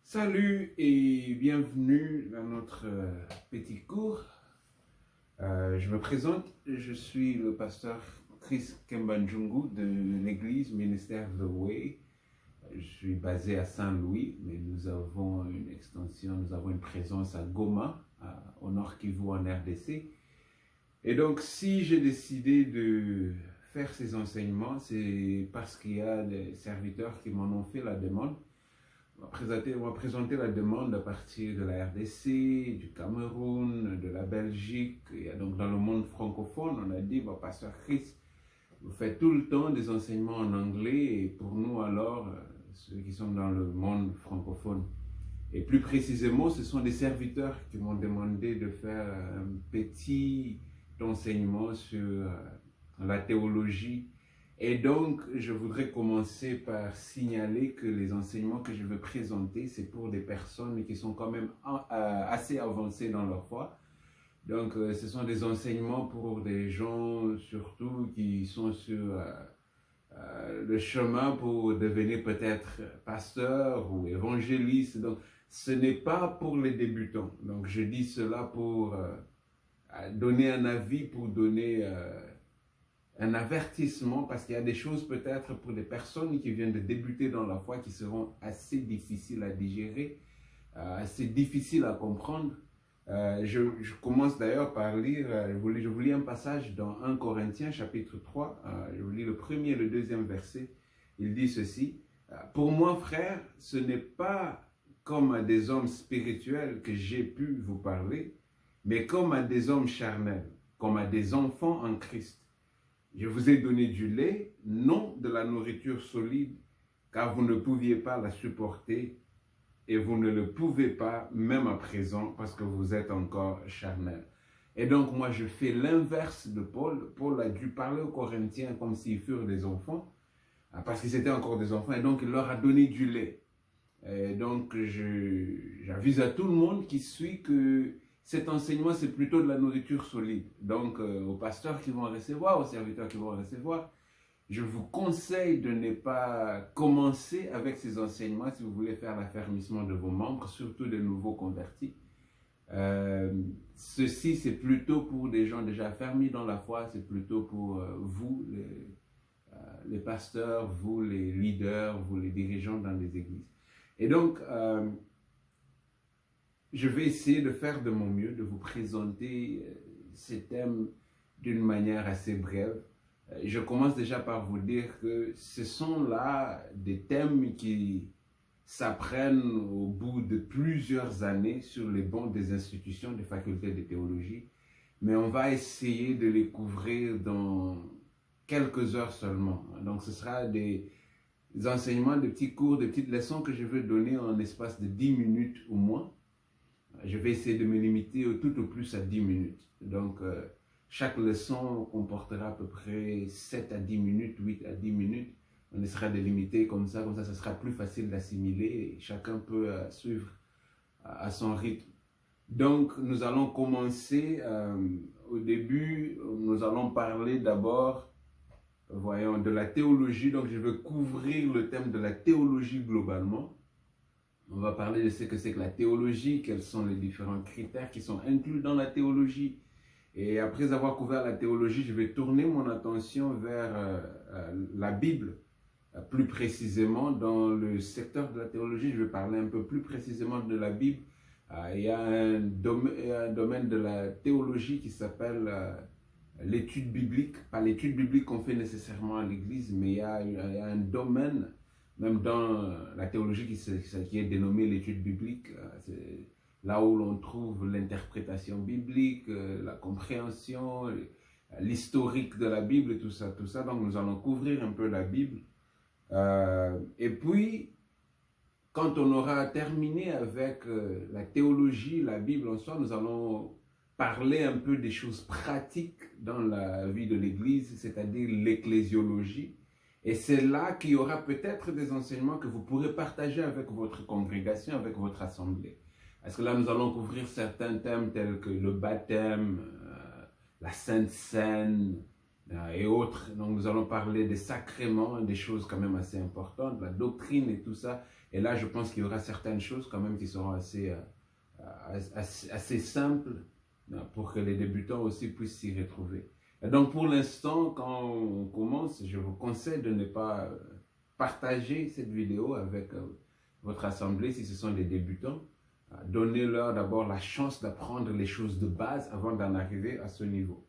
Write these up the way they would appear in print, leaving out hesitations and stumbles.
Salut et bienvenue dans notre petit cours. Je me présente, je suis le pasteur Chris Kembanjungu de l'église Ministère The Way. Je suis basé à Saint-Louis, mais nous avons une extension, nous avons une présence à Goma, au Nord Kivu en RDC. Et donc, si j'ai décidé de faire ces enseignements, c'est parce qu'il y a des serviteurs qui m'en ont fait la demande. On va présenter la demande à partir de la RDC, du Cameroun, de la Belgique. Et donc dans le monde francophone, on a dit, Pasteur Chris, vous faites tout le temps des enseignements en anglais, et pour nous alors, ceux qui sont dans le monde francophone. Et plus précisément, ce sont des serviteurs qui m'ont demandé de faire un petit enseignement sur la théologie. Et donc, je voudrais commencer par signaler que les enseignements que je veux présenter, c'est pour des personnes qui sont quand même assez avancées dans leur foi. Donc, ce sont des enseignements pour des gens, surtout, qui sont sur le chemin pour devenir peut-être pasteur ou évangéliste. Donc, ce n'est pas pour les débutants. Donc, je dis cela pour donner un avis, pour donner un avertissement, parce qu'il y a des choses peut-être pour des personnes qui viennent de débuter dans la foi qui seront assez difficiles à digérer, assez difficiles à comprendre. Je commence d'ailleurs par lire, je vous lis un passage dans 1 Corinthiens chapitre 3, je vous lis le premier et le deuxième verset. Il dit ceci: pour moi, frères, ce n'est pas comme à des hommes spirituels que j'ai pu vous parler, mais comme à des hommes charnels, comme à des enfants en Christ. Je vous ai donné du lait, non de la nourriture solide, car vous ne pouviez pas la supporter, et vous ne le pouvez pas même à présent, parce que vous êtes encore charnel. Et donc moi je fais l'inverse de Paul. Paul a dû parler aux Corinthiens comme s'ils furent des enfants, parce qu'ils étaient encore des enfants, et donc il leur a donné du lait. Et donc j'avise à tout le monde qui suit que cet enseignement, c'est plutôt de la nourriture solide. Donc, aux pasteurs qui vont recevoir, aux serviteurs qui vont recevoir, je vous conseille de ne pas commencer avec ces enseignements si vous voulez faire l'affermissement de vos membres, surtout des nouveaux convertis. Ceci, c'est plutôt pour des gens déjà affermis dans la foi, c'est plutôt pour vous, les pasteurs, vous, les leaders, vous, les dirigeants dans les églises. Et donc, je vais essayer de faire de mon mieux, de vous présenter ces thèmes d'une manière assez brève. Je commence déjà par vous dire que ce sont là des thèmes qui s'apprennent au bout de plusieurs années sur les bancs des institutions, des facultés de théologie, mais on va essayer de les couvrir dans quelques heures seulement. Donc ce sera des enseignements, des petits cours, des petites leçons que je veux donner en espace de 10 minutes au moins. Je vais essayer de me limiter tout au plus à 10 minutes. Donc, chaque leçon comportera à peu près 7 à 10 minutes, 8 à 10 minutes. On essaiera de limiter comme ça sera plus facile d'assimiler et chacun peut suivre à son rythme. Donc, nous allons commencer. Au début, nous allons parler d'abord, voyons, de la théologie. Donc, je veux couvrir le thème de la théologie globalement. On va parler de ce que c'est que la théologie, quels sont les différents critères qui sont inclus dans la théologie. Et après avoir couvert la théologie, je vais tourner mon attention vers la Bible. Plus précisément, dans le secteur de la théologie, je vais parler un peu plus précisément de la Bible. Il y a un domaine de la théologie qui s'appelle l'étude biblique. Pas l'étude biblique qu'on fait nécessairement à l'église, mais il y a un domaine, même dans la théologie qui est dénommée l'étude biblique, c'est là où l'on trouve l'interprétation biblique, la compréhension, l'historique de la Bible et tout ça. Donc nous allons couvrir un peu la Bible. Et puis, quand on aura terminé avec la théologie, la Bible en soi, nous allons parler un peu des choses pratiques dans la vie de l'Église, c'est-à-dire l'ecclésiologie. Et c'est là qu'il y aura peut-être des enseignements que vous pourrez partager avec votre congrégation, avec votre assemblée. Parce que là, nous allons couvrir certains thèmes tels que le baptême, la Sainte Seine et autres. Donc, nous allons parler des sacrements, des choses quand même assez importantes, la doctrine et tout ça. Et là, je pense qu'il y aura certaines choses quand même qui seront assez simples pour que les débutants aussi puissent s'y retrouver. Et donc, pour l'instant, quand on commence, je vous conseille de ne pas partager cette vidéo avec votre assemblée si ce sont des débutants. Donnez-leur d'abord la chance d'apprendre les choses de base avant d'en arriver à ce niveau.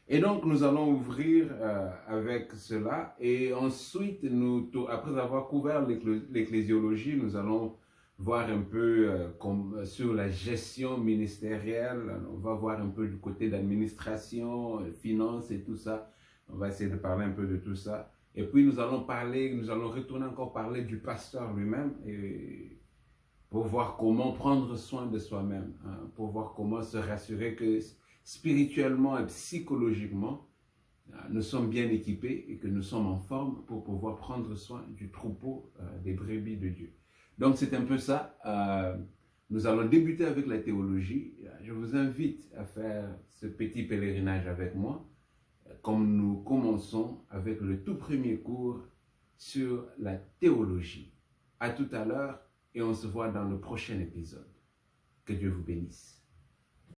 Et donc, nous allons ouvrir avec cela. Et ensuite, après avoir couvert l'ecclésiologie, nous allons voir un peu sur la gestion ministérielle. On va voir un peu du côté d'administration, finance et tout ça. On va essayer de parler un peu de tout ça. Et puis, nous allons retourner encore parler du pasteur lui-même pour voir comment prendre soin de soi-même, hein, pour voir comment se rassurer que spirituellement et psychologiquement, nous sommes bien équipés et que nous sommes en forme pour pouvoir prendre soin du troupeau des brebis de Dieu. Donc c'est un peu ça. Nous allons débuter avec la théologie. Je vous invite à faire ce petit pèlerinage avec moi, comme nous commençons avec le tout premier cours sur la théologie. À tout à l'heure et on se voit dans le prochain épisode. Que Dieu vous bénisse.